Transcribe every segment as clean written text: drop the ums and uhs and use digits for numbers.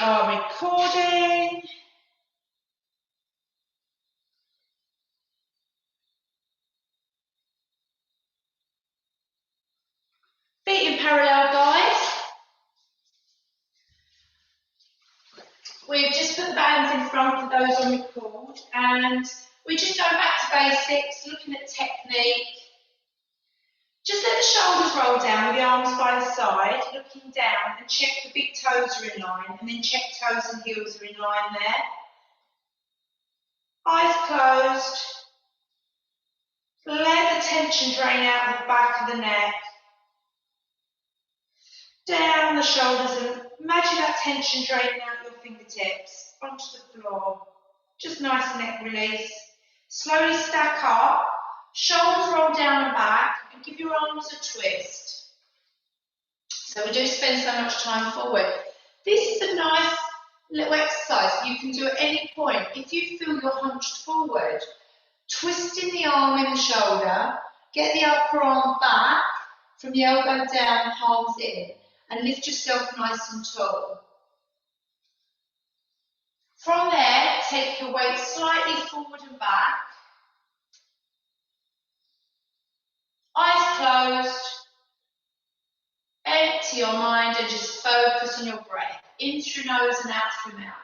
are recording. Feet in parallel, guys. We've just put the bands in front for those on record, and we're just going back to basics, looking at technique. Just let the shoulders roll down with the arms by the side, looking down, and check the big toes are in line, and then check toes and heels are in line there. Eyes closed. Let the tension drain out the back of the neck. Down the shoulders, and imagine that tension draining out your fingertips onto the floor. Just nice neck release. Slowly stack up, shoulders roll down and back, and give your arms a twist. So we do spend so much time forward. This is a nice little exercise you can do at any point. If you feel you're hunched forward, twisting the arm in the shoulder, get the upper arm back from the elbow down, palms in, and lift yourself nice and tall. From there, take your weight slightly forward and back. Eyes closed. Empty your mind and just focus on your breath. In through nose and out through mouth.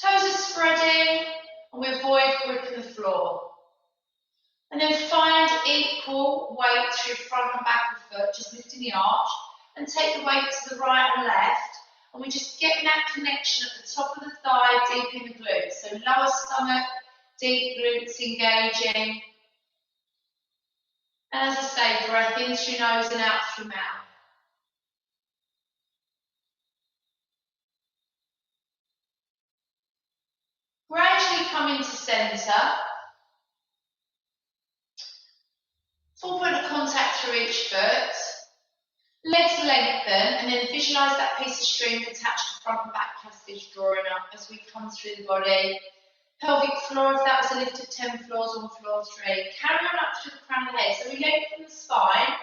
Toes are spreading, and we avoid gripping the floor. And then find equal weight through front and back of the foot, just lifting the arch, and take the weight to the right and left, and we just get that connection at the top of the thigh, deep in the glutes. So lower stomach, deep glutes engaging. And as I say, breath in through nose and out through mouth. Gradually come into centre. Full point of contact through each foot. Legs lengthen, and then visualise that piece of string attached to front and back passage drawing up as we come through the body. Pelvic floor, if that was a lift of 10 floors on floor 3. Carry on up through the crown of the head. So we lengthen the spine,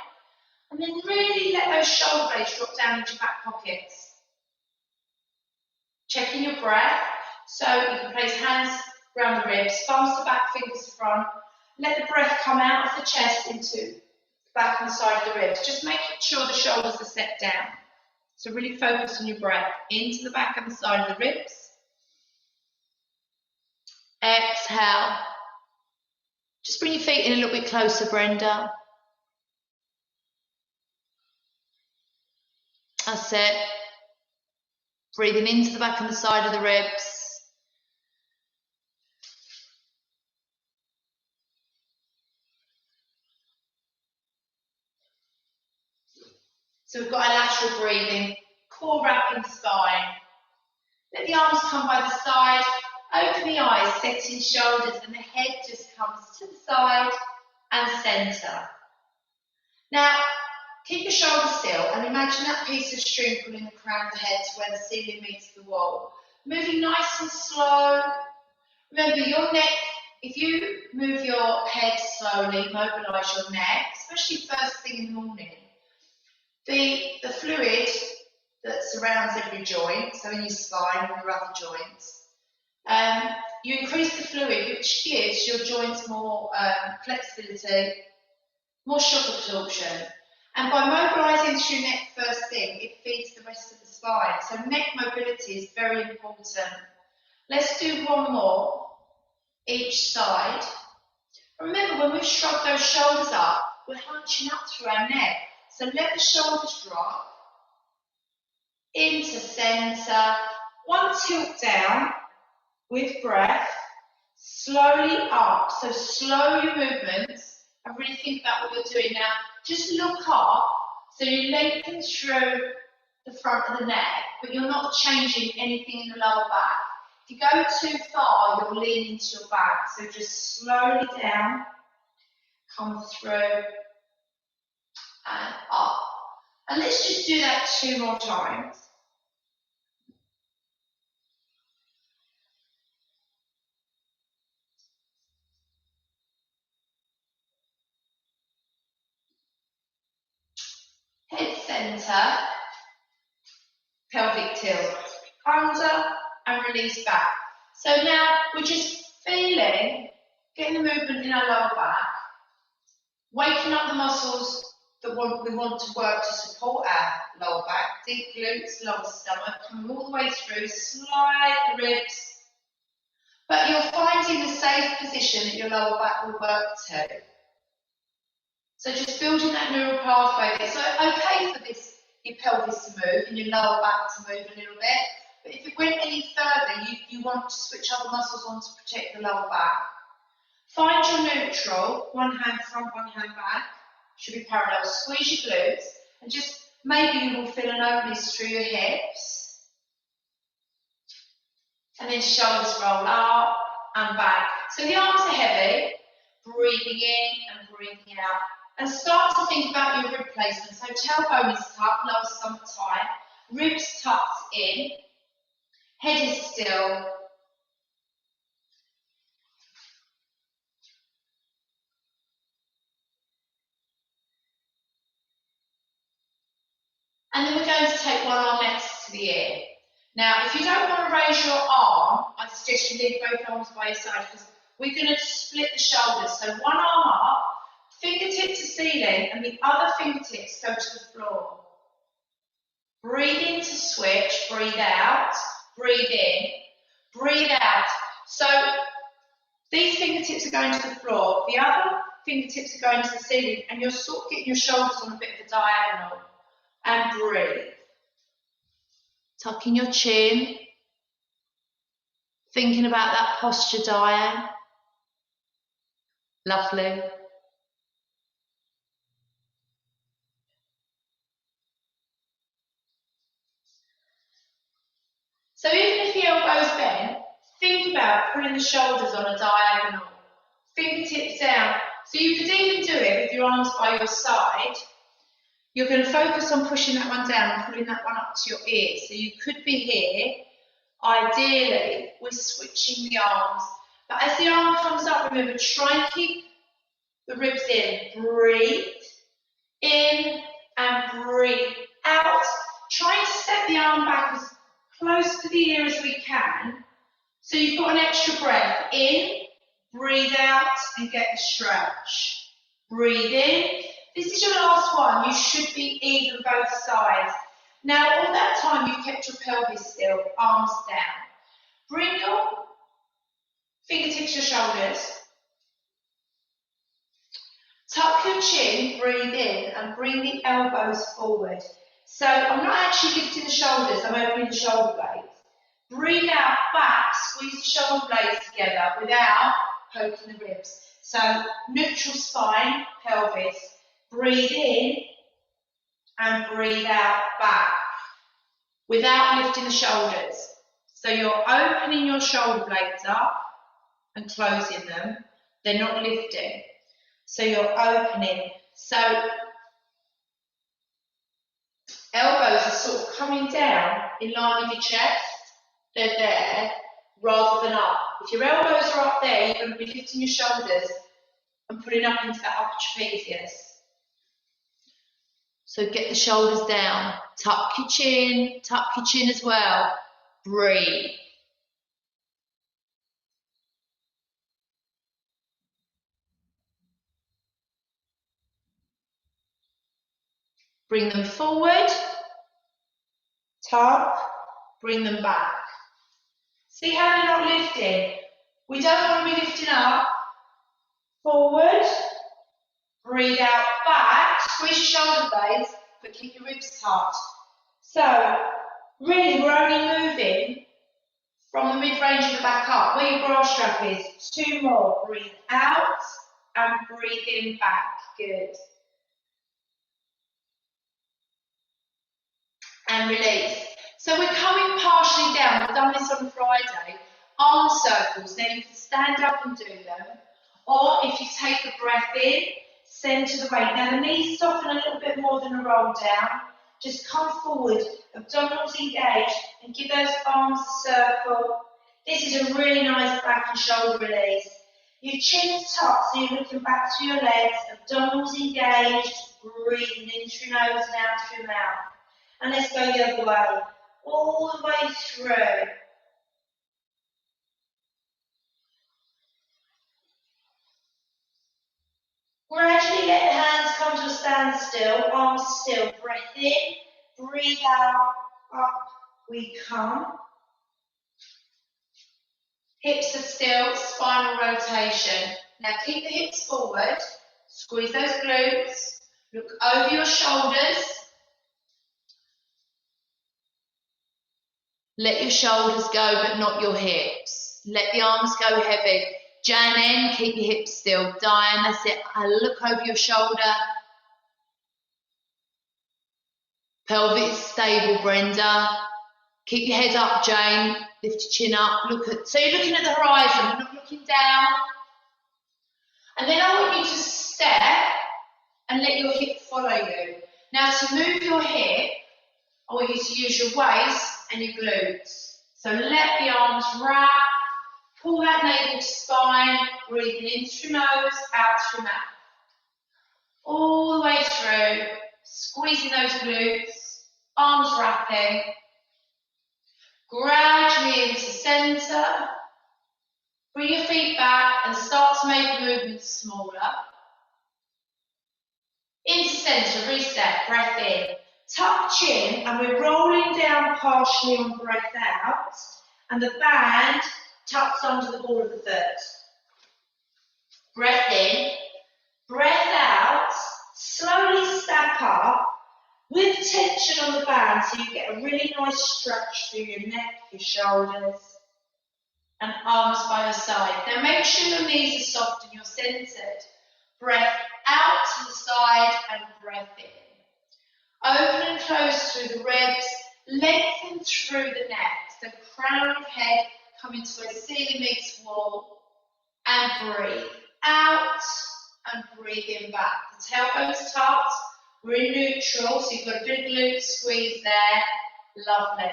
and then really let those shoulder blades drop down into your back pockets. Checking your breath. So you can place hands around the ribs, thumbs to back, fingers to front. Let the breath come out of the chest into the back and the side of the ribs. Just making sure the shoulders are set down. So really focus on your breath into the back and the side of the ribs. Exhale. Just bring your feet in a little bit closer, Brenda. That's it. Breathing into the back and the side of the ribs. So we've got our lateral breathing, core wrapping spine. Let the arms come by the side, open the eyes, setting shoulders, and the head just comes to the side and centre. Now, keep your shoulders still and imagine that piece of string pulling the crown of the head to where the ceiling meets the wall. Moving nice and slow. Remember your neck, if you move your head slowly, mobilise your neck, especially first thing in the morning. The fluid that surrounds every joint, so in your spine and your other joints, you increase the fluid, which gives your joints more flexibility, more shock absorption. And by mobilising through neck first thing, it feeds the rest of the spine. So neck mobility is very important. Let's do one more, each side. Remember, when we shrug those shoulders up, we're hunching up through our neck. So let the shoulders drop into centre. One tilt down with breath, slowly up. So slow your movements and really think about what you're doing. Now, just look up so you lengthen through the front of the neck, but you're not changing anything in the lower back. If you go too far, you'll lean into your back. So just slowly down, come through, and up. And let's just do that 2 more times. Head centre. pelvic tilt, under and release back. So now we're just feeling, getting the movement in our lower back, waking up the muscles that we want to work to support our lower back, deep glutes, lower stomach, coming all the way through, slide the ribs, but you're finding the safe position that your lower back will work to. So just building that neural pathway. So okay for this, your pelvis to move and your lower back to move a little bit. But if it went any further, you want to switch other muscles on to protect the lower back. Find your neutral, one hand front, one hand back. Should be parallel. Squeeze your glutes and just maybe you will feel an openness through your hips. And then shoulders roll up and back. So the arms are heavy, breathing in and breathing out. And start to think about your rib placement. So tailbone is tucked, lower stomach tight, ribs tucked in, head is still. And then we're going to take one arm next to the ear. Now, if you don't want to raise your arm, I suggest you leave both arms by your side because we're going to split the shoulders. So one arm up, fingertip to ceiling, and the other fingertips go to the floor. Breathe in to switch, breathe out, breathe in, breathe out. So these fingertips are going to the floor, the other fingertips are going to the ceiling, and you're sort of getting your shoulders on a bit of a diagonal. And breathe. Tucking your chin, thinking about that posture, Diane. Lovely. So even if the elbow's bent, think about pulling the shoulders on a diagonal. Fingertips down. So you could even do it with your arms by your side. You're going to focus on pushing that one down and pulling that one up to your ear. So you could be here. Ideally, we're switching the arms. But as the arm comes up, remember, try and keep the ribs in. Breathe in and breathe out. Try and step the arm back as close to the ear as we can. So you've got an extra breath. In, breathe out and get the stretch. Breathe in. This is your last one. You should be even both sides. Now, all that time you've kept your pelvis still, arms down. Bring your fingertips to your shoulders. Tuck your chin, breathe in, and bring the elbows forward. So I'm not actually lifting the shoulders, I'm opening the shoulder blades. Breathe out, back, squeeze the shoulder blades together without poking the ribs. So neutral spine, pelvis. Breathe in and breathe out back without lifting the shoulders. So you're opening your shoulder blades up and closing them. They're not lifting. So you're opening. So elbows are sort of coming down in line with your chest. They're there rather than up. If your elbows are up there, you're going to be lifting your shoulders and putting up into that upper trapezius. So get the shoulders down, tuck your chin as well, breathe. Bring them forward, tuck, bring them back. See how they're not lifting? We don't want to be lifting up, forward, breathe out, back, squeeze your shoulder blades, but keep your ribs tucked. So, really, we're only moving from the mid-range of the back up, where your bra strap is. 2 more, breathe out and breathe in back, good. And release. So we're coming partially down, we've done this on Friday, arm circles. Now you can stand up and do them, or if you take a breath in, centre the weight. Now the knees soften a little bit more than a roll down. Just come forward, abdominals engaged, and give those arms a circle. This is a really nice back and shoulder release. Your chin's tucked, so you're looking back to your legs, abdominals engaged, breathing in through your nose and out through your mouth. And let's go the other way. all the way through. Gradually let the hands come to a standstill, arms still. Breath in, breathe out, up we come. Hips are still, spinal rotation. Now keep the hips forward, squeeze those glutes, look over your shoulders. Let your shoulders go, but not your hips. Let the arms go heavy. Jan in, keep your hips still. Diane, that's it. Look over your shoulder. Pelvis stable, Brenda. Keep your head up, Jane. Lift your chin up. So you're looking at the horizon, you're not looking down. And then I want you to step and let your hip follow you. Now to move your hip, I want you to use your waist and your glutes. So let the arms wrap, pull that navel to spine, breathing in through nose, out through mouth. All the way through, squeezing those glutes, arms wrapping. Gradually into centre. Bring your feet back and start to make the movement smaller. Into centre, reset, breath in. Tuck chin, and we're rolling down partially on breath out, and the band tucks under the ball of the foot. Breath in, breath out, slowly step up with tension on the band so you get a really nice stretch through your neck, your shoulders, and arms by your side. Now make sure your knees are soft and you're centered. Breath out to the side and breath in. Open and close through the ribs, lengthen through the neck. So crown of head coming to where ceiling meets wall, and breathe out and breathe in back. The tailbone's tucked, we're in neutral, so you've got a bit of glute squeeze there. Lovely.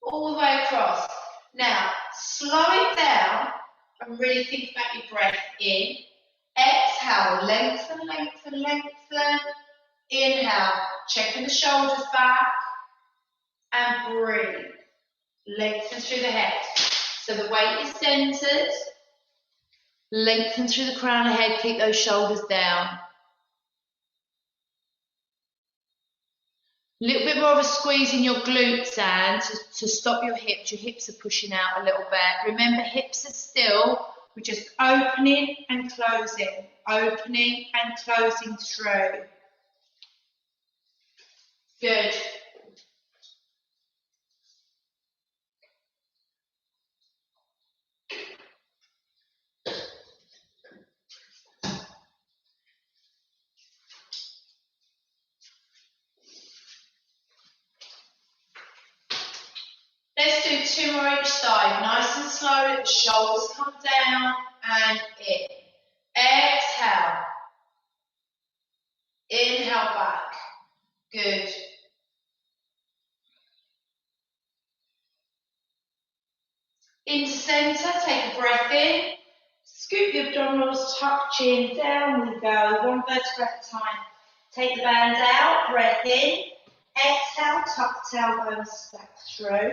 All the way across. Now, slow it down and really think about your breath in. Exhale, lengthen, lengthen, lengthen. Inhale, checking the shoulders back. And breathe. Lengthen through the head. So the weight is centered. Lengthen through the crown of the head, keep those shoulders down. A little bit more of a squeeze in your glutes, and to stop your hips. Your hips are pushing out a little bit. Remember, hips are still. We're just opening and closing. Opening and closing through. Good. Let's do 2 more each side. Nice and slow. Let the shoulders come down and in. Exhale. Inhale back. Good. Into centre, take a breath in. Scoop the abdominals, tuck chin, down we go. 1 vertebra at a time. Take the band out, breath in. Exhale, tuck tailbone, step through.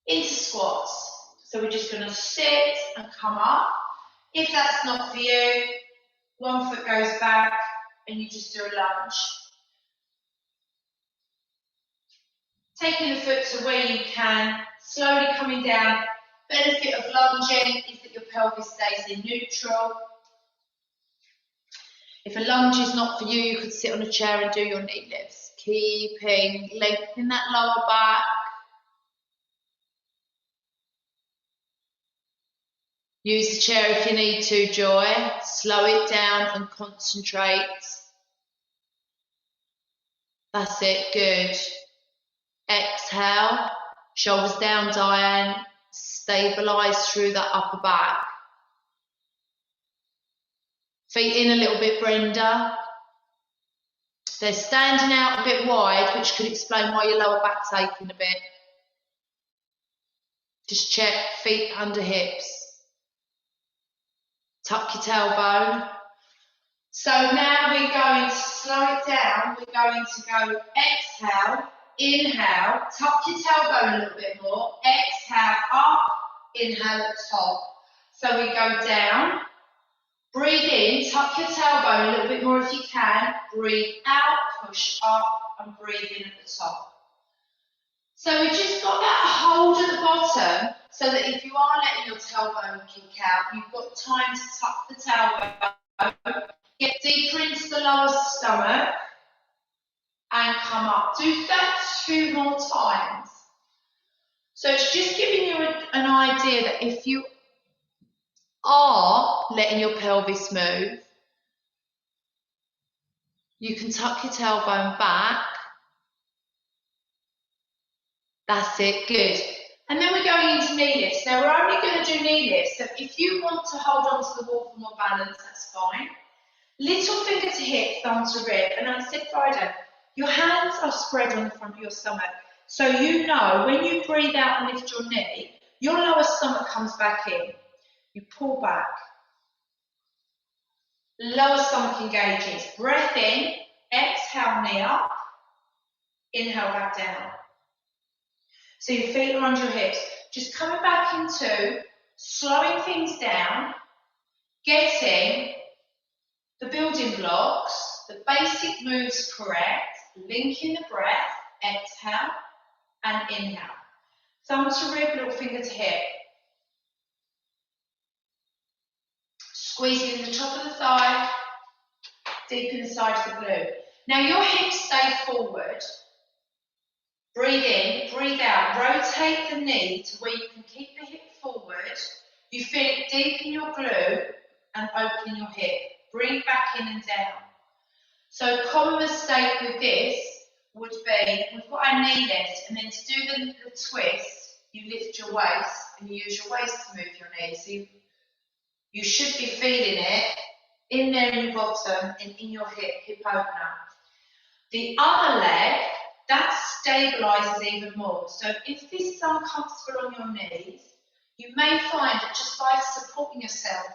Into squats. So we're just going to sit and come up. If that's not for you, 1 foot goes back and you just do a lunge. Taking the foot to where you can, slowly coming down. Benefit of lunging is that your pelvis stays in neutral. If a lunge is not for you, you could sit on a chair and do your knee lifts. Keeping, lengthening that lower back. Use the chair if you need to, Joy. Slow it down and concentrate. That's it, good. Exhale, shoulders down, Diane. Stabilise through that upper back. Feet in a little bit, Brenda. They're standing out a bit wide, which could explain why your lower back's aching a bit. Just check feet under hips. Tuck your tailbone. So now we're going to slow it down. We're going to go exhale, inhale, tuck your tailbone a little bit more, exhale, up, inhale at top. So we go down, breathe in, tuck your tailbone a little bit more if you can, breathe out, push up and breathe in at the top. So we've just got that hold at the bottom so that if you are letting your tailbone kick out, you've got time to tuck the tailbone, get deeper into the lower stomach and come up. Do that 2 more times. So it's just giving you an idea that if you are letting your pelvis move, you can tuck your tailbone back. That's it, good. And then we're going into knee lifts. Now we're only going to do knee lifts, so if you want to hold on to the wall for more balance, that's fine. Little finger to hip, thumb to rib, and I said Friday, your hands are spread on the front of your stomach. So you know when you breathe out and lift your knee, your lower stomach comes back in. You pull back. Lower stomach engages. Breath in, exhale, knee up, inhale back down. So your feet are under your hips. Just coming back into slowing things down, getting the building blocks, the basic moves correct, linking the breath, exhale and inhale. Thumb to rib, little finger to hip. Squeezing the top of the thigh, deep inside the glute. Now your hips stay forward. Breathe in, breathe out. Rotate the knee to where you can keep the hip forward. You feel it deep in your glute and open your hip. Breathe back in and down. So a common mistake with this would be, we've got our knee lift, and then to do the twist, you lift your waist and you use your waist to move your knee. So you should be feeling it in there in your bottom and in your hip opener. The other leg, that stabilises even more. So if this is uncomfortable on your knees, you may find that just by supporting yourself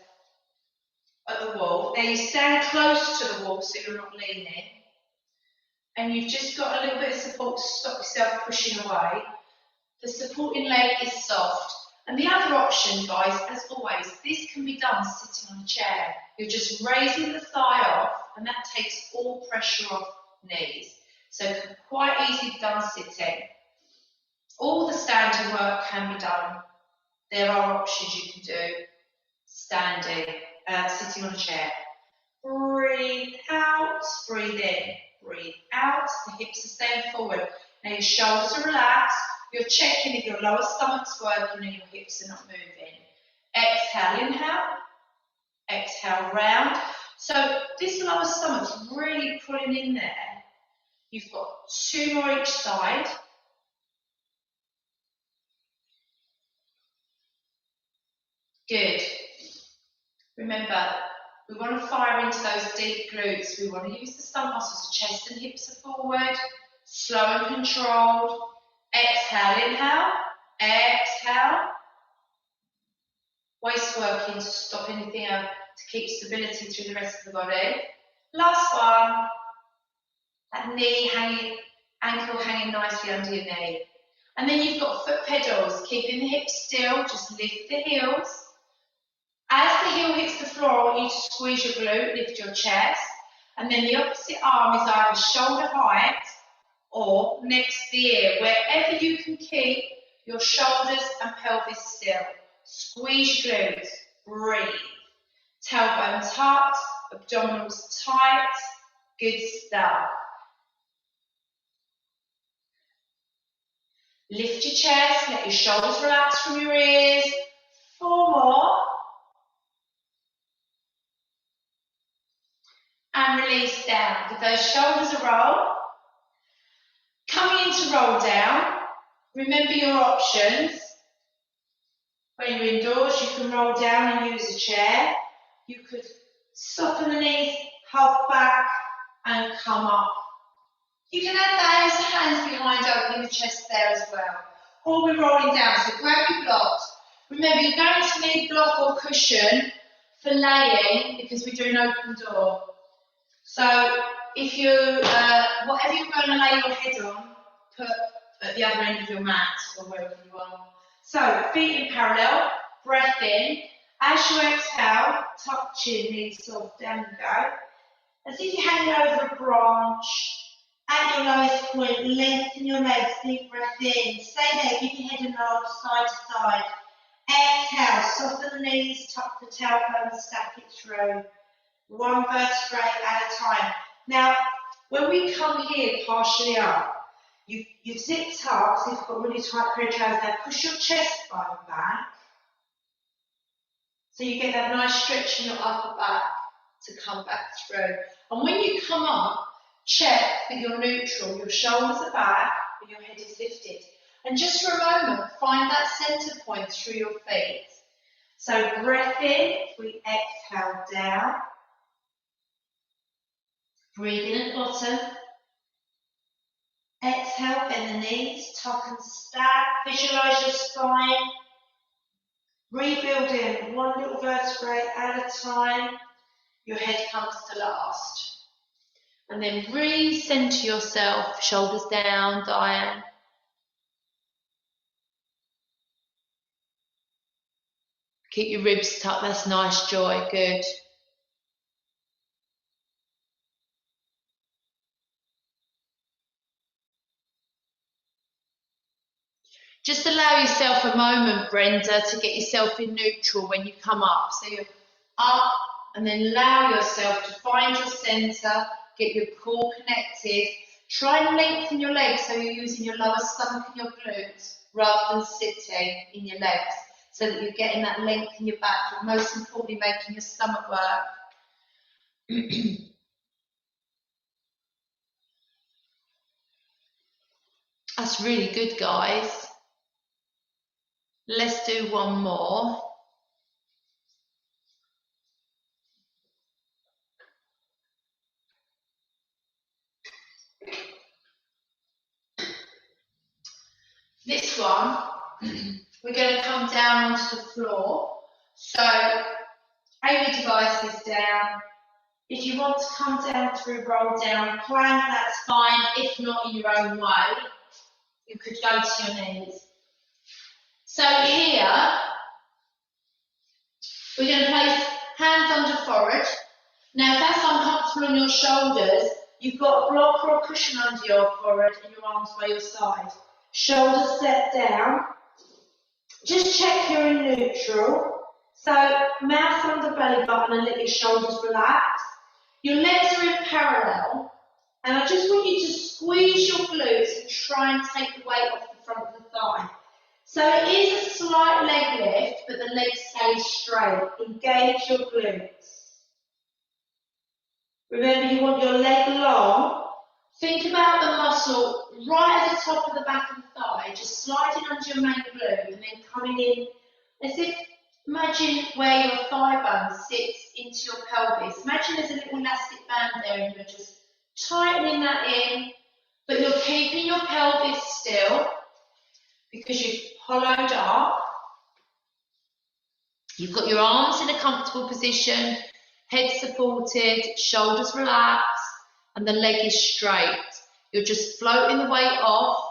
at the wall, now you stand close to the wall so you're not leaning, and you've just got a little bit of support to stop yourself pushing away. The supporting leg is soft. And the other option, guys, as always, this can be done sitting on a chair. You're just raising the thigh off, and that takes all pressure off knees. So quite easily done sitting. All the standing work can be done. There are options you can do standing, sitting on a chair. Breathe out, breathe in, breathe out. The hips are staying forward. Now your shoulders are relaxed. You're checking if your lower stomach's working and your hips are not moving. Exhale, inhale. Exhale, round. So this lower stomach's really pulling in there. You've got 2 more each side. Good. Remember, we want to fire into those deep glutes. We want to use the stomach muscles. Chest and hips are forward. Slow and controlled. Exhale, inhale. Exhale. Waist working to stop anything else, to keep stability through the rest of the body. Last one. That knee hanging, ankle hanging nicely under your knee. And then you've got foot pedals, keeping the hips still, just lift the heels. As the heel hits the floor, I want you to squeeze your glute, lift your chest, and then the opposite arm is either shoulder height or next to the ear, wherever you can keep your shoulders and pelvis still. Squeeze your glutes, breathe. Tailbone tucked, abdominals tight, good stuff. Lift your chest, let your shoulders relax from your ears. 4 more. And release down. Give those shoulders a roll. Coming into roll down, remember your options. When you're indoors, you can roll down and use a chair. You could soften the knees, hug back, and come up. You can add those hands behind, opening the chest there as well. or we're rolling down. So grab your blocks. Remember, you're going to need block or cushion for laying because we're doing open door. So if you, whatever you're going to lay your head on, put at the other end of your mat or wherever you are. So feet in parallel, breath in. As you exhale, tuck chin, knees soft, down you go. As if you're hanging over a branch. At your lowest point, lengthen your legs, deep breath in. Stay there, give your head a nod, side to side. Exhale, soften the knees, tuck the tailbone, stack it through. One vertebrae at a time. Now, when we come here partially up, you've zipped up, so you've got really tight pair of trousers. Now push your chest bone back, so you get that nice stretch in your upper back to come back through. And when you come up, check that you're neutral, your shoulders are back, and your head is lifted. And just for a moment, find that centre point through your feet. So breath in, we exhale down. Breathe in at the bottom. Exhale, bend the knees, tuck and stack. Visualise your spine. Rebuilding one little vertebrae at a time. Your head comes to last. And then re-centre yourself, shoulders down, Diane. Keep your ribs tucked, that's nice, Joy, good. Just allow yourself a moment, Brenda, to get yourself in neutral when you come up. So you're up and then allow yourself to find your centre, get your core connected. Try and lengthen your legs so you're using your lower stomach and your glutes rather than sitting in your legs, so that you're getting that length in your back, but most importantly making your stomach work. That's really good, guys. Let's do one more. This one, we're going to come down onto the floor. So, aim your devices down. If you want to come down through roll down plank, that's fine. If not, in your own way, you could go to your knees. So here, we're going to place hands under forehead. Now, if that's uncomfortable on your shoulders, you've got a block or a cushion under your forehead and your arms by your side. Shoulders set down. Just check you're in neutral. So, mouth under belly button and let your shoulders relax. Your legs are in parallel. And I just want you to squeeze your glutes and try and take the weight off the front of the thigh. So it is a slight leg lift, but the legs stay straight. Engage your glutes. Remember, you want your leg long. Think about the muscle right at the top of the back of the thigh, just sliding under your main glute and then coming in as if, imagine where your thigh bone sits into your pelvis. Imagine there's a little elastic band there and you're just tightening that in, but you're keeping your pelvis still because you've hollowed up. You've got your arms in a comfortable position, head supported, shoulders relaxed, and the leg is straight. You're just floating the weight off.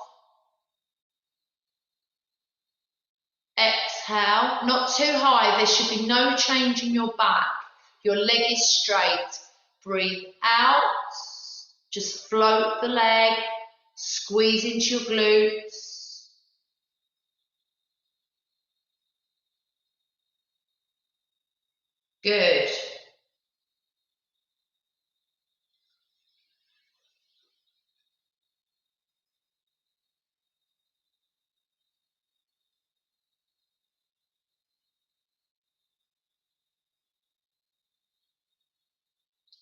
Exhale, not too high, there should be no change in your back. Your leg is straight. Breathe out, just float the leg, squeeze into your glutes. Good.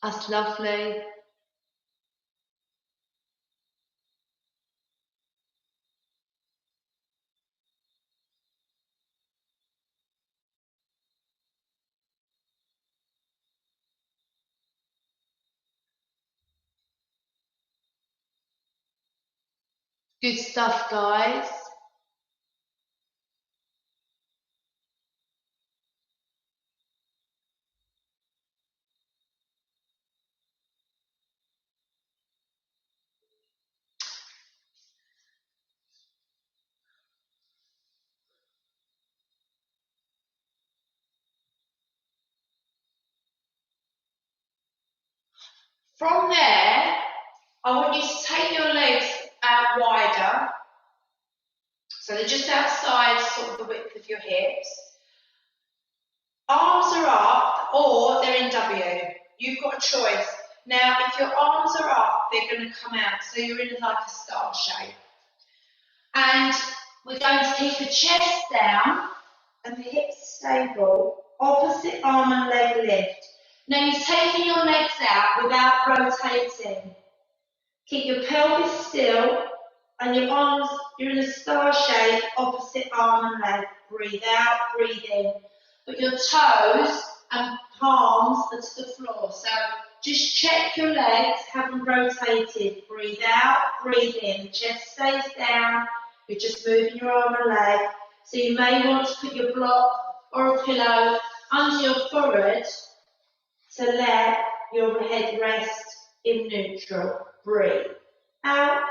That's lovely. Good stuff, guys. From there, I want you to take your legs out wider. So they're just outside sort of the width of your hips. Arms are up or they're in W. You've got a choice. Now, if your arms are up, they're going to come out. So you're in like a star shape. And we're going to keep the chest down and the hips stable. Opposite arm and leg lift. Now you're taking your legs out without rotating. Keep your pelvis still and your arms, you're in a star shape, opposite arm and leg. Breathe out, breathe in. But your toes and palms are to the floor. So just check your legs haven't rotated. Breathe out, breathe in. The chest stays down. You're just moving your arm and leg. So you may want to put your block or a pillow under your forehead to let your head rest in neutral. Breathe out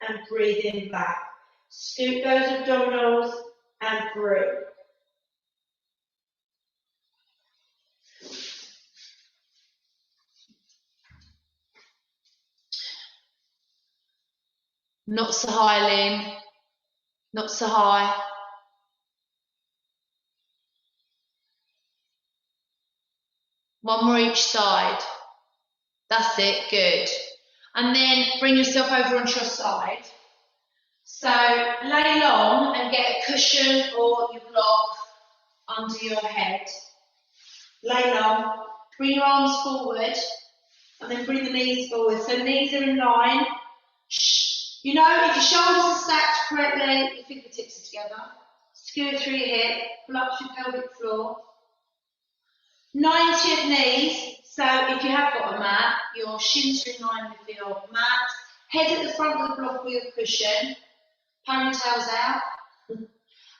and breathe in back. Scoot those abdominals and breathe. Not so high, Lynn. Not so high. One more each side. That's it, good. And then bring yourself over onto your side. So lay long and get a cushion or your block under your head. Lay long. Bring your arms forward and then bring the knees forward. So knees are in line. You know, if your shoulders are stacked correctly, your fingertips are together. Skew through your hip, pull up to your pelvic floor. 90th knees, so if you have got a mat, your shins are in line with your mat. Head at the front of the block with your cushion. Ponytails out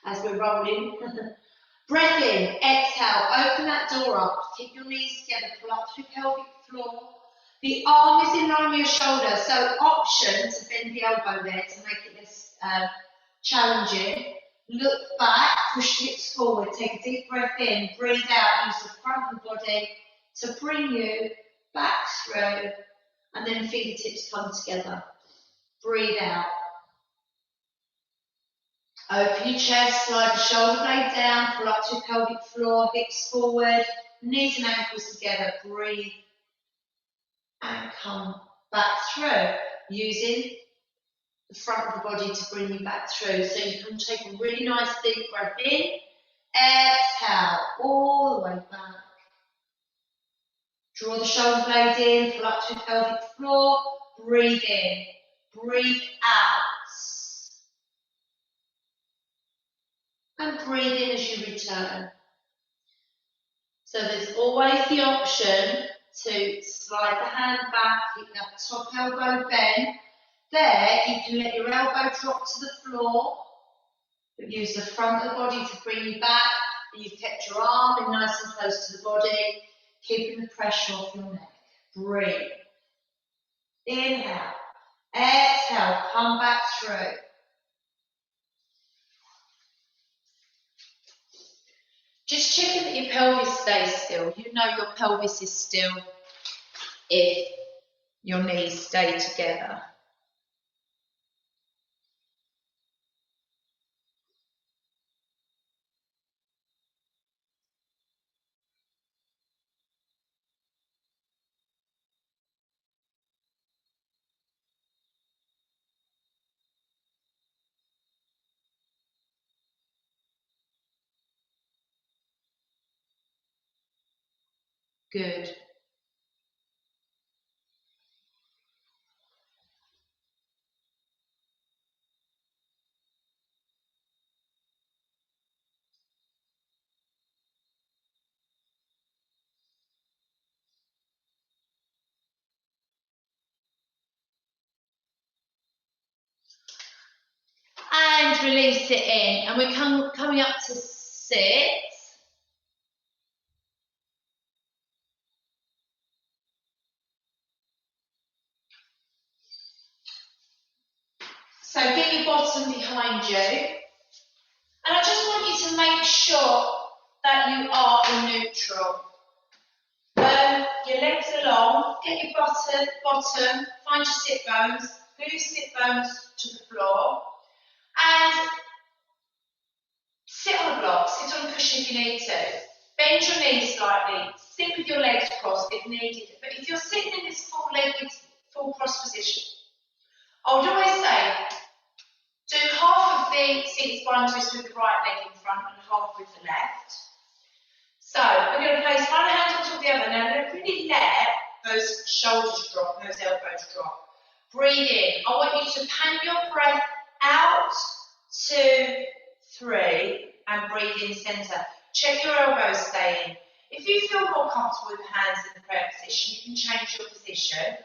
as we're rolling. Breath in, exhale, open that door up. Keep your knees together, pull up to your pelvic floor. The arm is in line with your shoulder, so option to bend the elbow there to make it less challenging. Look back, push hips forward, take a deep breath in, breathe out, use the front of the body to bring you back through, and then fingertips come together. Breathe out. Open your chest, slide the shoulder blade down, pull up to your pelvic floor, hips forward, knees and ankles together, breathe. And come back through, using the front of the body to bring you back through. So you can take a really nice deep breath in, exhale, all the way back. Draw the shoulder blade in, pull up to your pelvic floor, breathe in, breathe out. And breathe in as you return. So there's always the option to slide the hand back, keep that top elbow bent. There, you can let your elbow drop to the floor, but use the front of the body to bring you back, and you've kept your arm in nice and close to the body, keeping the pressure off your neck. Breathe. Inhale. Exhale, come back through. Just checking that your pelvis stays still. You know your pelvis is still if your knees stay together. Good. And release it in. And we're coming up to sit. So get your bottom behind you. And I just want you to make sure that you are in neutral. your legs are long, get your bottom, find your sit bones, glue your sit bones to the floor, and sit on a block, sit on a cushion if you need to. Bend your knees slightly, sit with your legs crossed if needed. But if you're sitting in this full-legged, full cross position, I would always say, do half of the seated spine twist with the right leg in front and half with the left. So we're going to place one hand on top of the other. Now we're going to really let those shoulders drop and those elbows drop. Breathe in. I want you to pan your breath out, 2, 3, and breathe in centre. Check your elbows stay in. If you feel more comfortable with the hands in the prayer position, you can change your position.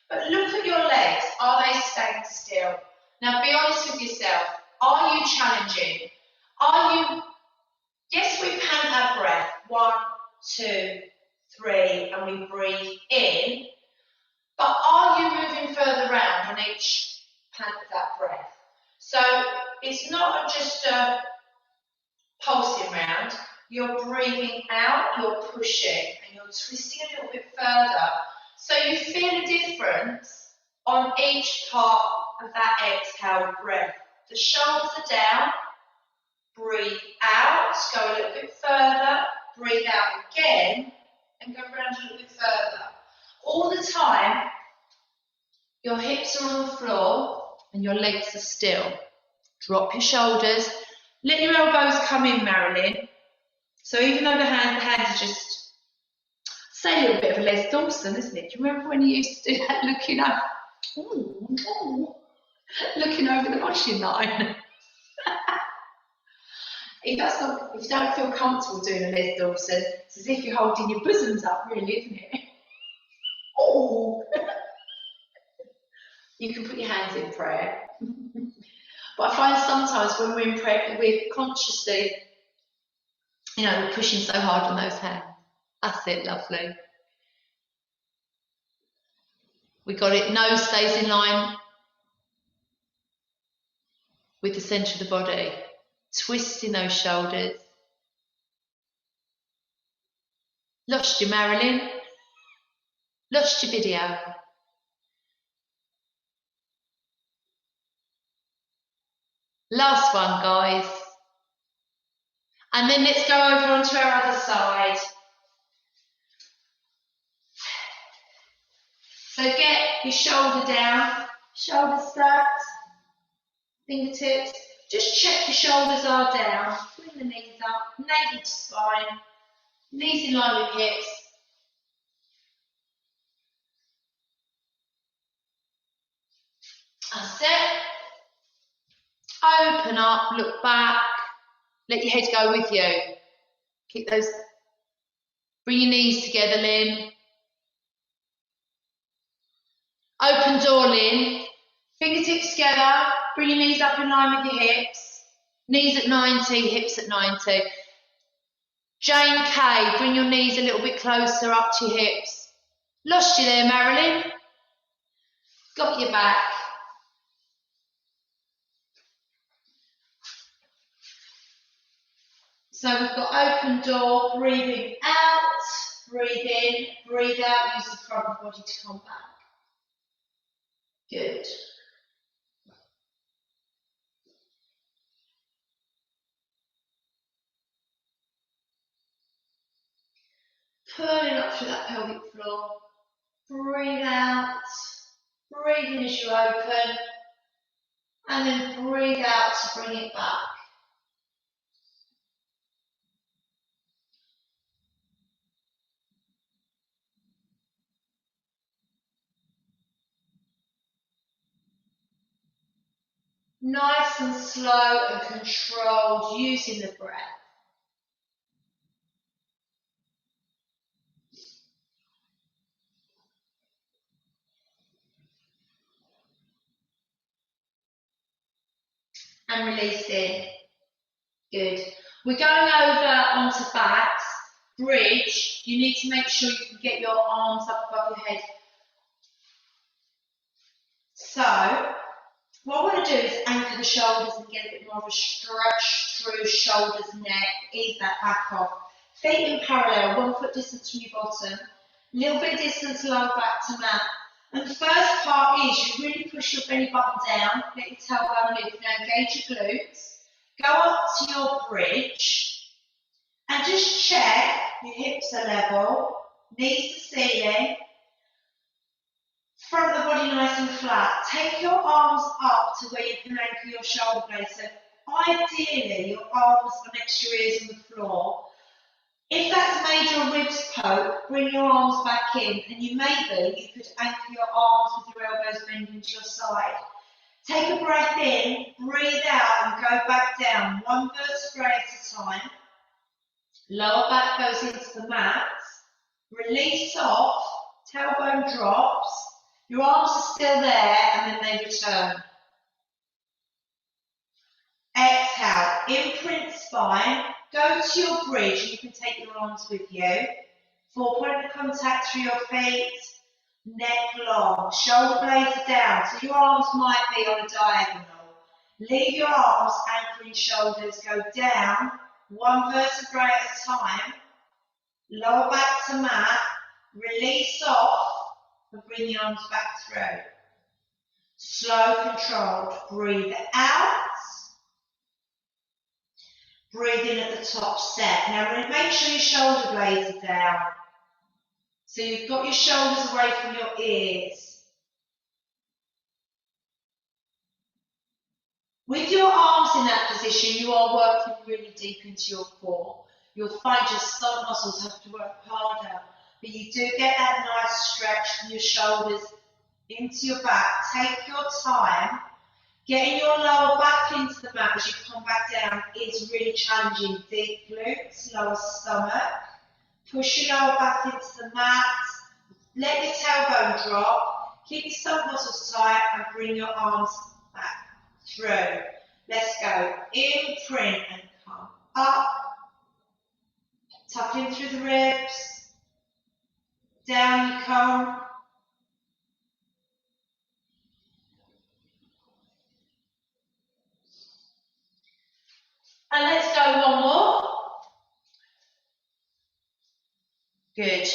But look at your legs. Are they staying still? Now be honest with yourself. Are you challenging? Are you... Yes, we pan our breath. 1, 2, 3, and we breathe in. But are you moving further around on each pan of that breath? So it's not just a pulsing round. You're breathing out, you're pushing, and you're twisting a little bit further. So you feel a difference on each part of that exhale breath. The shoulders are down. Breathe out, go a little bit further, breathe out again, and go around a little bit further. All the time, your hips are on the floor and your legs are still. Drop your shoulders, let your elbows come in, Marilyn. So even though the hands are just, say a little bit of a Les Dawson, isn't it? Do you remember when you used to do that, looking up, looking over the washing line? If you don't feel comfortable doing a Les Dawson, it's as if you're holding your bosoms up, really, isn't it? Oh! You can put your hands in prayer. But I find sometimes when we're in prayer, we're consciously, we're pushing so hard on those hands. That's it, lovely. We got it. Nose stays in line with the centre of the body. Twisting those shoulders. Lost you, Marilyn. Lost your video. Last one, guys. And then let's go over onto our other side. So get your shoulder down, shoulder stacked, fingertips. Just check your shoulders are down. Bring the knees up, naked to spine, knees in line with hips. That's it. Open up, look back. Let your head go with you. Keep those. Bring your knees together, Lynn. Open door, Lynn. Fingertips together. Bring your knees up in line with your hips. Knees at 90, hips at 90. Jane K, bring your knees a little bit closer up to your hips. Lost you there, Marilyn. Got your back. So we've got open door, breathing out, breathe in, breathe out, use the front of the body to come back. Good. Pulling up through that pelvic floor. Breathe out, breathe in as you open, and then breathe out to bring it back. Nice and slow and controlled, using the breath. And releasing. Good. We're going over onto backs. Bridge. You need to make sure you can get your arms up above your head. So, what I want to do is anchor the shoulders and get a bit more of a stretch through shoulders, neck, ease that back off. Feet in parallel, 1 foot distance from your bottom. Little bit of distance, lower back to mat. And the first part is you really push your belly button down, let your tailbone lift. Now engage your glutes. Go up to your bridge and just check your hips are level, knees to ceiling, front of the body nice and flat. Take your arms up to where you can anchor your shoulder blades. So ideally your arms are next to your ears on the floor. If that's made your ribs poke, bring your arms back in, and you could anchor your arms with your elbows bending to your side. Take a breath in, breathe out, and go back down, one vertebrae at a time. Lower back goes into the mat. Release off, tailbone drops. Your arms are still there, and then they return. Exhale, imprint spine. Go to your bridge, and you can take your arms with you. 4-point of contact through your feet, neck long, shoulder blades are down, so your arms might be on a diagonal. Leave your arms anchoring shoulders, go down, one vertebrae at a time, lower back to mat, release off, and bring the arms back through. Slow, controlled, breathe out. Breathe in at the top set. Now make sure your shoulder blades are down. So you've got your shoulders away from your ears. With your arms in that position, you are working really deep into your core. You'll find your stomach muscles have to work harder, but you do get that nice stretch from your shoulders into your back. Take your time. Getting your lower back into the mat as you come back down is really challenging. Deep glutes, lower stomach. Push your lower back into the mat. Let your tailbone drop. Keep your stomach muscles tight and bring your arms back through. Let's go. Imprint and come up. Tuck in through the ribs. Down you come. And let's go one more. Good.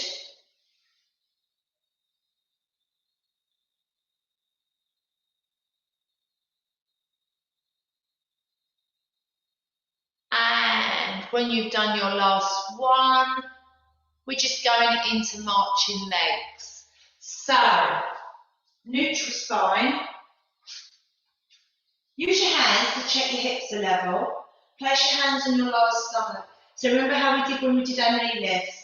And when you've done your last one, we're just going into marching legs. So, neutral spine. Use your hands to check your hips are level. Place your hands on your lower stomach. So remember how we did when we did our knee lifts.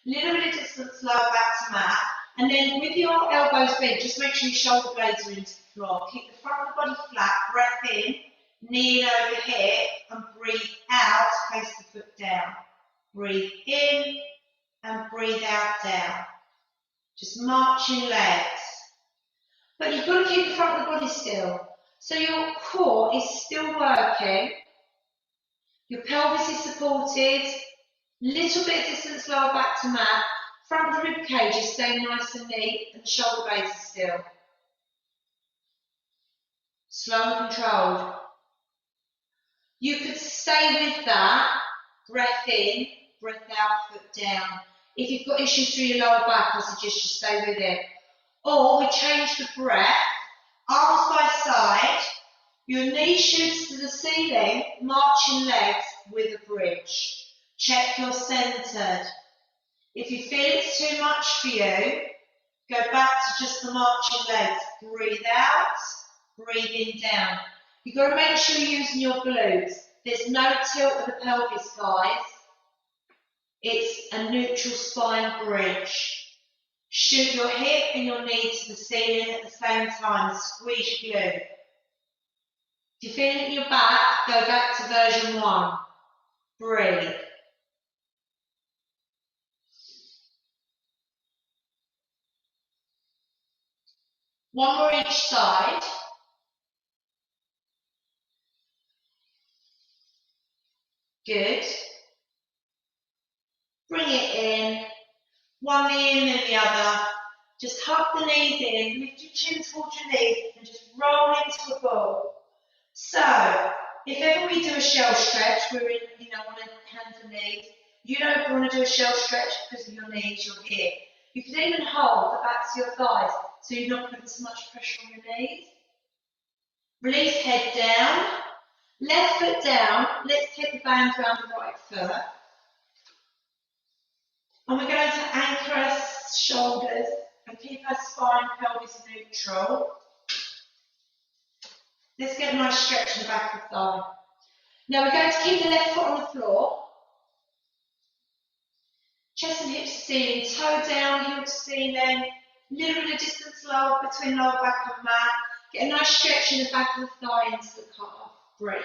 Little bit of distance lower back to mat. And then with your elbows bent, just make sure your shoulder blades are into the floor. Keep the front of the body flat. Breath in, knee in over hip, and breathe out. Face the foot down. Breathe in and breathe out down. Just marching legs. But you've got to keep the front of the body still. So your core is still working. Your pelvis is supported. Little bit of distance lower back to mat. Front of the rib cage is staying nice and neat, and the shoulder blades are still. Slow and controlled. You could stay with that. Breath in, breath out, foot down. If you've got issues through your lower back, I suggest you stay with it. Or we change the breath. Arms by side. Your knee shoots to the ceiling. Marching legs with a bridge. Check you're centered. If you feel it's too much for you, go back to just the marching legs. Breathe out, breathe in down. You've got to make sure you're using your glutes. There's no tilt of the pelvis, guys. It's a neutral spine bridge. Shoot your hip and your knee to the ceiling at the same time. Squeeze your glute. If you're feeling it in your back, go back to version 1. Breathe. One more each side. Good. Bring it in. One knee in and the other. Just hug the knees in. Lift your chin towards your knees and just roll into a ball. So, if ever we do a shell stretch, we're in, on hands and knees. You don't want to do a shell stretch because of your knees, you're here. You can even hold the backs of your thighs so you're not putting so much pressure on your knees. Release head down, left foot down. Let's take the band around the right foot. And we're going to anchor our shoulders and keep our spine, pelvis neutral. Let's get a nice stretch in the back of the thigh. Now we're going to keep the left foot on the floor. Chest and hips to ceiling, toe down, heel to ceiling. Little bit of distance lower between lower back and mat. Get a nice stretch in the back of the thigh into the calf. Breathe.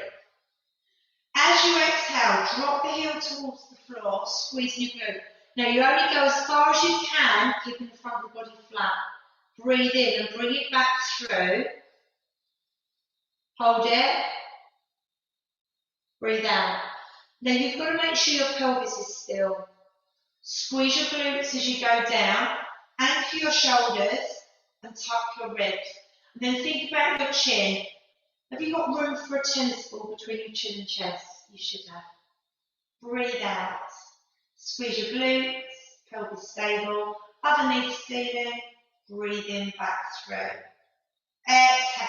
As you exhale, drop the heel towards the floor, squeezing your glute. Now you only go as far as you can, keeping the front of the body flat. Breathe in and bring it back through. Hold it. Breathe out. Now you've got to make sure your pelvis is still. Squeeze your glutes as you go down. Anchor your shoulders and tuck your ribs. And then think about your chin. Have you got room for a tennis ball between your chin and chest? You should have. Breathe out. Squeeze your glutes, pelvis stable, underneath ceiling. Breathe in back through. Exhale.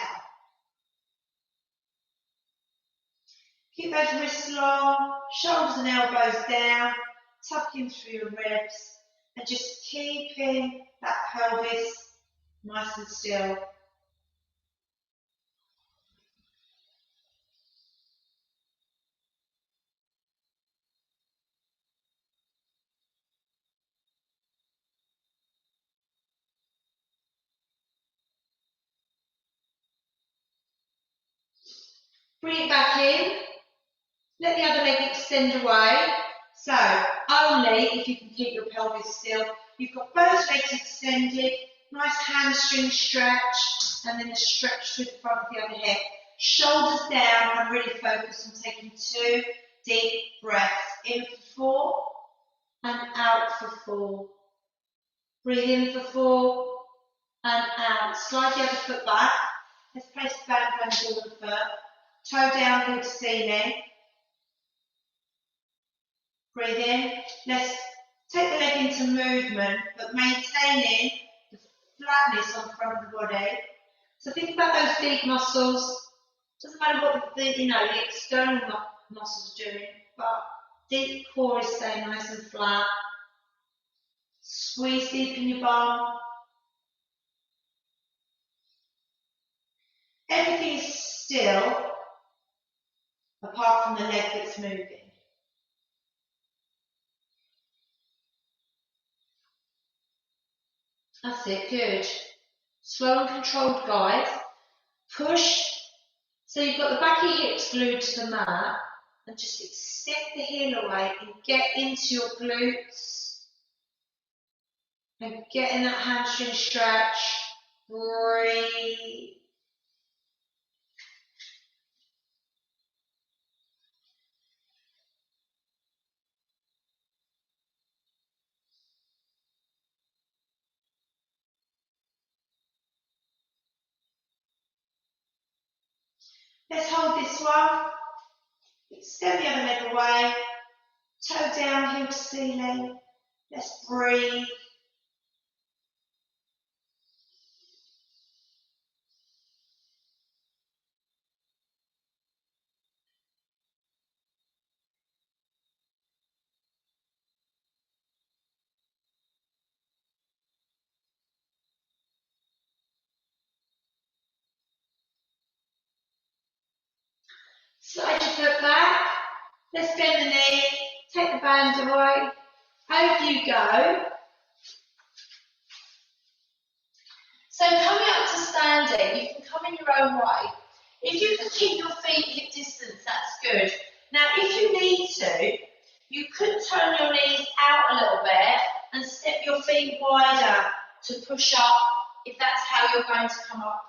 Keep those wrists long, shoulders and elbows down, tucking through your ribs, and just keeping that pelvis nice and still. Bring it back in. Let the other leg extend away. So, only if you can keep your pelvis still. You've got both legs extended, nice hamstring stretch, and then a stretch through the front of the other hip. Shoulders down and really focus on taking 2 deep breaths. In for 4 and out for 4. Breathe in for 4 and out. Slide the other foot back. Let's place the band around the ball of the foot. Toe down, heel to ceiling. Breathe in. Let's take the leg into movement, but maintaining the flatness on the front of the body. So think about those deep muscles. Doesn't matter what the external muscles are doing, but deep core is staying nice and flat. Squeeze deep in your bum. Everything is still, apart from the leg that's moving. That's it, good. Slow and controlled, guys. Push. So you've got the back of your hips glued to the mat, and just extend the heel away and get into your glutes. And get in that hamstring stretch. Breathe. Let's hold this one. Extend the other leg away. Toe down, heel to ceiling. Let's breathe. Slide your foot back. Let's bend the knee. Take the band away. Over you go. So coming up to standing, you can come in your own way. If you can keep your feet hip distance, that's good. Now, if you need to, you could turn your knees out a little bit and step your feet wider to push up if that's how you're going to come up.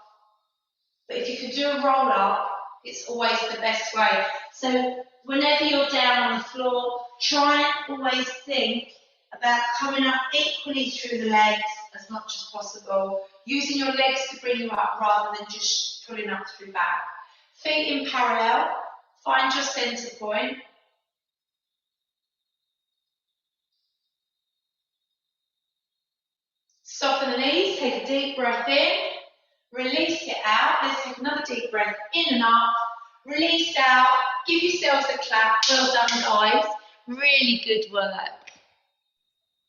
But if you can do a roll up, it's always the best way. So whenever you're down on the floor, try and always think about coming up equally through the legs as much as possible, using your legs to bring you up rather than just pulling up through back. Feet in parallel, find your centre point. Soften the knees, take a deep breath in, release it out. Let's take another deep breath in and up, release out, give yourselves a clap. Well done, guys. Really good work.